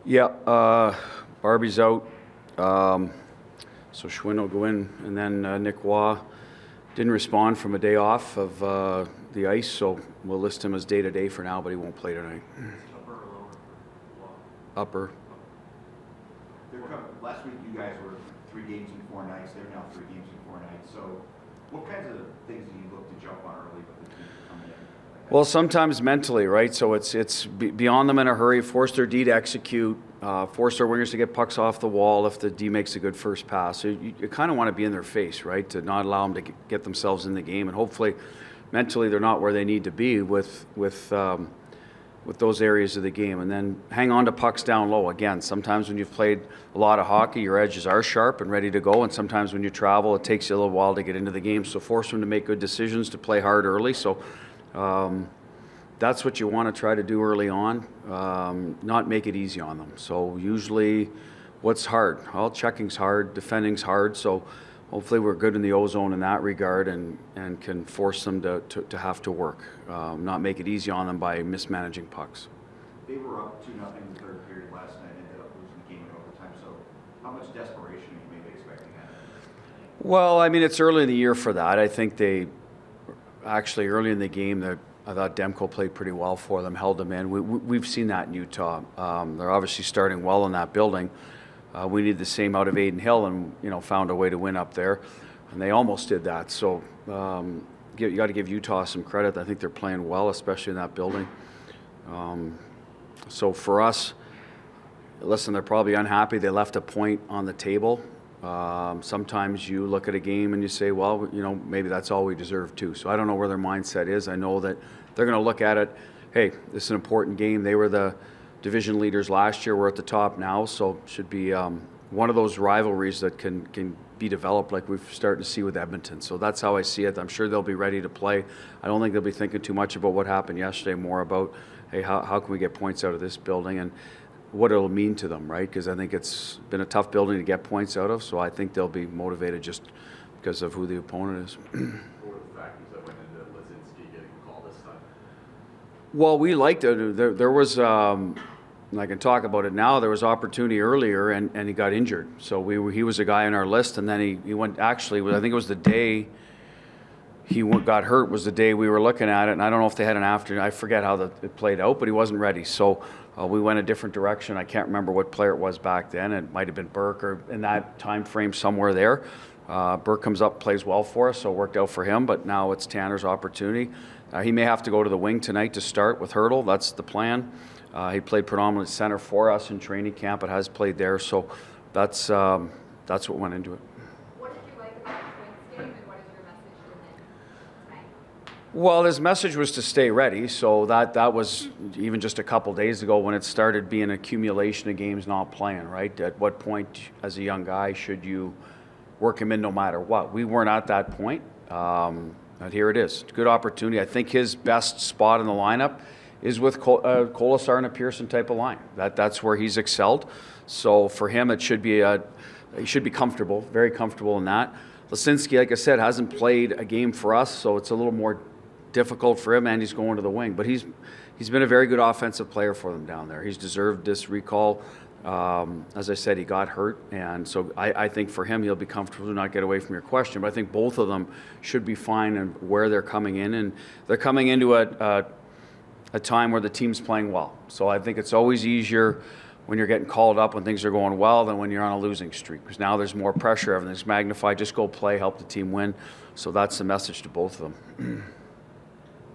Yeah, Barbie's out, so Schwinn will go in, and then Nick Waugh didn't respond from a day off of the ice, so we'll list him as day-to-day for now, but he won't play tonight. Upper or lower? Upper. Last week you guys were 3 games in 4 nights. They're now 3 games in 4 nights. So what kinds of things do you look to jump on early with the team coming in? Well, sometimes mentally, right? So it's beyond them in a hurry, force their D to execute, force their wingers to get pucks off the wall if the D makes a good first pass. So you kind of want to be in their face, right, to not allow them to get themselves in the game. And hopefully mentally they're not where they need to be with those areas of the game. And then hang on to pucks down low. Again, sometimes when you've played a lot of hockey, your edges are sharp and ready to go. And sometimes when you travel, it takes you a little while to get into the game. So force them to make good decisions, to play hard early. So that's what you want to try to do early on, not make it easy on them. So usually what's hard? Well, checking's hard, defending's hard. So hopefully we're good in the O-zone in that regard and can force them to have to work, not make it easy on them by mismanaging pucks. They were up 2-0 in the third period last night and ended up losing the game in overtime. So how much desperation are you maybe expecting out of them? Well, I mean, it's early in the year for that. I think they actually early in the game, I thought Demko played pretty well for them, held them in. We've seen that in Utah. They're obviously starting well in that building. We need the same out of Aiden Hill, and found a way to win up there, and they almost did that. So you got to give Utah some credit. I think they're playing well, especially in that building. So for us, listen, they're probably unhappy. They left a point on the table. Sometimes you look at a game and you say, well, maybe that's all we deserve too. So I don't know where their mindset is. I know that they're going to look at it, hey, this is an important game. They were the division leaders last year. We're at the top now, so it should be one of those rivalries that can be developed like we've started to see with Edmonton. So that's how I see it. I'm sure they'll be ready to play. I don't think they'll be thinking too much about what happened yesterday, more about, hey, how can we get points out of this building and what it'll mean to them, right? Because I think it's been a tough building to get points out of, so I think they'll be motivated just because of who the opponent is. What were the factors that went into Lazinski getting called this time? Well, we liked it. There was, and I can talk about it now, there was opportunity earlier, and he got injured. So he was a guy on our list, and then he went, actually, I think it was the day he got hurt was the day we were looking at it, and I don't know if they had an afternoon. I forget how it played out, but he wasn't ready. So we went a different direction. I can't remember what player it was back then. It might have been Burke or in that time frame somewhere there. Burke comes up, plays well for us, so it worked out for him, but now it's Tanner's opportunity. He may have to go to the wing tonight to start with Hurdle. That's the plan. He played predominantly center for us in training camp, but has played there, so that's what went into it. What did you like about the Twins game, and what is your message to them tonight? Well, his message was to stay ready, so that was even just a couple days ago when it started being an accumulation of games not playing, right? At what point, as a young guy, should you work him in no matter what? We weren't at that point, but here it is. Good opportunity. I think his best spot in the lineup is with Kolasar and a Pearson type of line. That's where he's excelled. So for him, it should be he should be comfortable, very comfortable in that. Lazinski, like I said, hasn't played a game for us, so it's a little more difficult for him, and he's going to the wing. But he's been a very good offensive player for them down there. He's deserved this recall. As I said, he got hurt, and so I think for him, he'll be comfortable to not get away from your question. But I think both of them should be fine in where they're coming in, and they're coming into a time where the team's playing well. So I think it's always easier when you're getting called up when things are going well than when you're on a losing streak, because now there's more pressure, everything's magnified. Just go play, help the team win. So that's the message to both of them.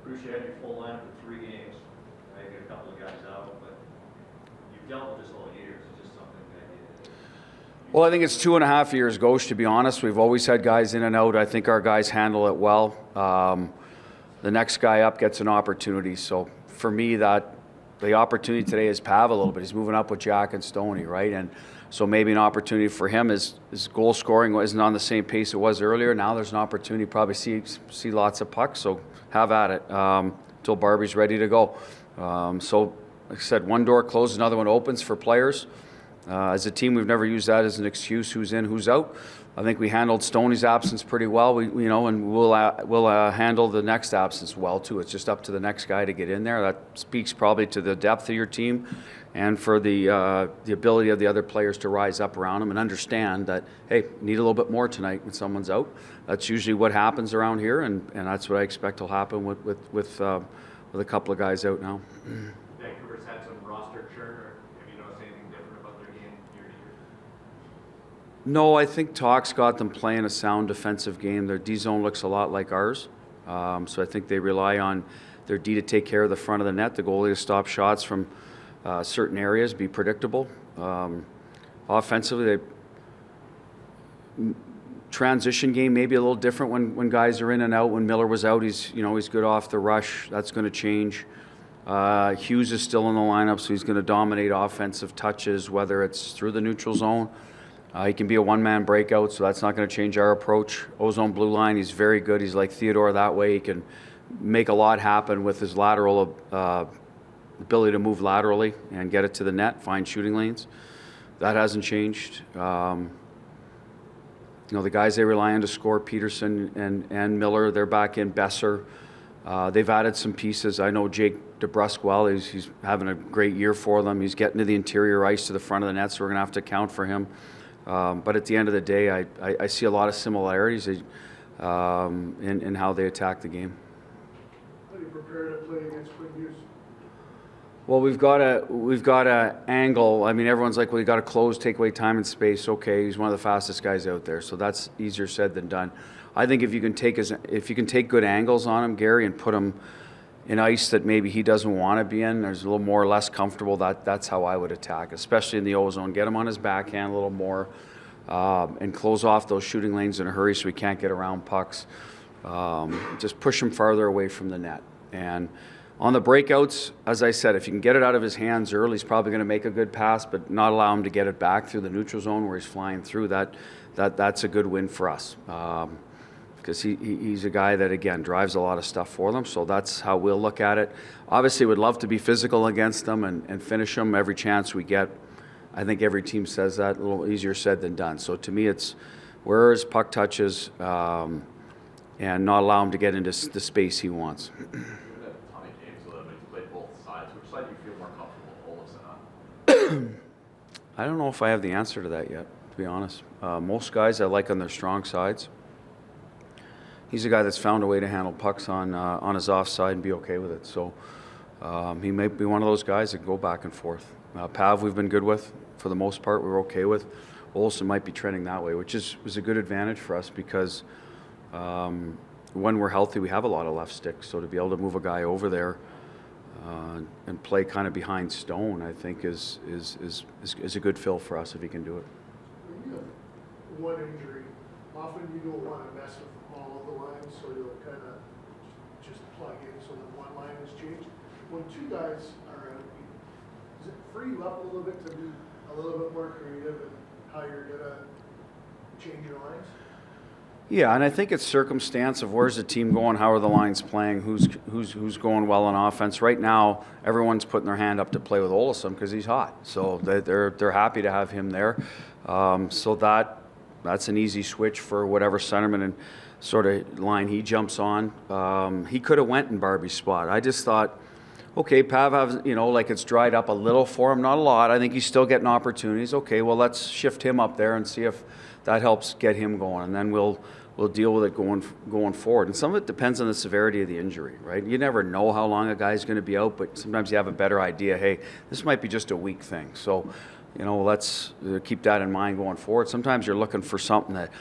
Bruce, you had your full line for 3 games. I get a couple of guys out, but you've dealt with this all year. It's just something that Well, I think it's 2.5 years, Ghosh, to be honest. We've always had guys in and out. I think our guys handle it well. The next guy up gets an opportunity. So for me, the opportunity today is Pav a little bit. He's moving up with Jack and Stoney, right? And so maybe an opportunity for him is goal scoring isn't on the same pace it was earlier. Now there's an opportunity to probably see lots of pucks. So have at it until Barbie's ready to go. So like I said, one door closes, another one opens for players. As a team, we've never used that as an excuse, who's in, who's out. I think we handled Stoney's absence pretty well, and we'll handle the next absence well too. It's just up to the next guy to get in there. That speaks probably to the depth of your team and for the ability of the other players to rise up around them and understand that, hey, need a little bit more tonight when someone's out. That's usually what happens around here, and that's what I expect will happen with a couple of guys out now. Vancouver's had some roster churn, or have you noticed anything different about their game year to year? No, I think Talk's got them playing a sound defensive game. Their D zone looks a lot like ours, so I think they rely on their D to take care of the front of the net, the goalie to stop shots from certain areas, be predictable. Offensively, transition game maybe a little different when guys are in and out. When Miller was out, he's good off the rush. That's going to change. Hughes is still in the lineup, so he's going to dominate offensive touches, whether it's through the neutral zone. He can be a one-man breakout, so that's not going to change our approach. Ozone blue line, he's very good. He's like Theodore that way. He can make a lot happen with his lateral ability to move laterally and get it to the net, find shooting lanes. That hasn't changed. The guys they rely on to score, Peterson and Miller, they're back in. Besser. They've added some pieces. I know Jake DeBrusque well. He's having a great year for them. He's getting to the interior ice to the front of the net, so we're going to have to account for him. But at the end of the day, I see a lot of similarities in how they attack the game. How do you prepare to play against Quinn Hughes? Well, we've got a angle. I mean, everyone's like, well, you got to close, take away time and space. Okay, he's one of the fastest guys out there, so that's easier said than done. I think if you can take good angles on him, Gary, and put him in ice that maybe he doesn't want to be in, there's a little more or less comfortable. That's how I would attack, especially in the ozone. Get him on his backhand a little more, and close off those shooting lanes in a hurry so he can't get around pucks. Just push him farther away from the net. And on the breakouts, as I said, if you can get it out of his hands early, he's probably going to make a good pass, but not allow him to get it back through the neutral zone where he's flying through. That's a good win for us, because he's a guy that, again, drives a lot of stuff for them. So that's how we'll look at it. Obviously, we'd love to be physical against them and finish them every chance we get. I think every team says that. A little easier said than done. So to me, it's where his puck touches, and not allow him to get into the space he wants. Which side do you feel more comfortable with Olofsson on? I don't know if I have the answer to that yet, to be honest. Most guys I like on their strong sides. He's a guy that's found a way to handle pucks on his offside and be okay with it. So he may be one of those guys that go back and forth. Pav we've been good with for the most part. We're okay with. Olofsson might be trending that way, which was a good advantage for us because when we're healthy, we have a lot of left sticks. So to be able to move a guy over there and play kind of behind Stone, I think is a good fill for us if he can do it. When you have one injury, often you don't want to mess with all of the lines, so you'll kind of just plug in so that one line is changed. When two guys are out, does it free you up a little bit to be a little bit more creative in how you're gonna change your lines? Yeah, and I think it's circumstance of where's the team going, how are the lines playing, who's going well on offense. Right now, everyone's putting their hand up to play with Olofsson because he's hot, so they're happy to have him there. So that's an easy switch for whatever centerman and sort of line he jumps on. He could have went in Barbie's spot. I just thought, okay, Pav, like it's dried up a little for him, not a lot. I think he's still getting opportunities. Okay, well, let's shift him up there and see if that helps get him going, and then we'll deal with it going forward. And some of it depends on the severity of the injury, right? You never know how long a guy's going to be out, but sometimes you have a better idea. Hey, this might be just a week thing. So, let's keep that in mind going forward. Sometimes you're looking for something that,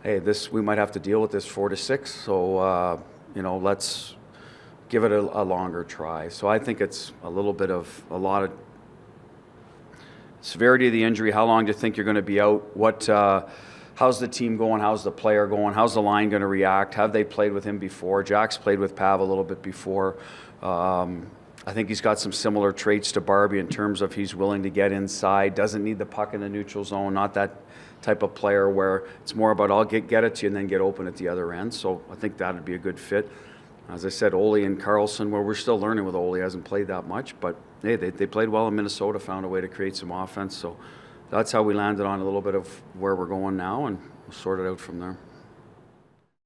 hey, we might have to deal with this 4 to 6. So, let's give it a longer try. So I think it's a lot of severity of the injury. How long do you think you're going to be out? How's the team going? How's the player going? How's the line going to react? Have they played with him before? Jack's played with Pav a little bit before. I think he's got some similar traits to Barbie in terms of he's willing to get inside, doesn't need the puck in the neutral zone, not that type of player where it's more about I'll get it to you and then get open at the other end. So I think that would be a good fit. As I said, Ole and Carlson, where we're still learning with Ole, hasn't played that much, but hey, they played well in Minnesota, found a way to create some offense. So that's how we landed on a little bit of where we're going now, and we'll sort it out from there.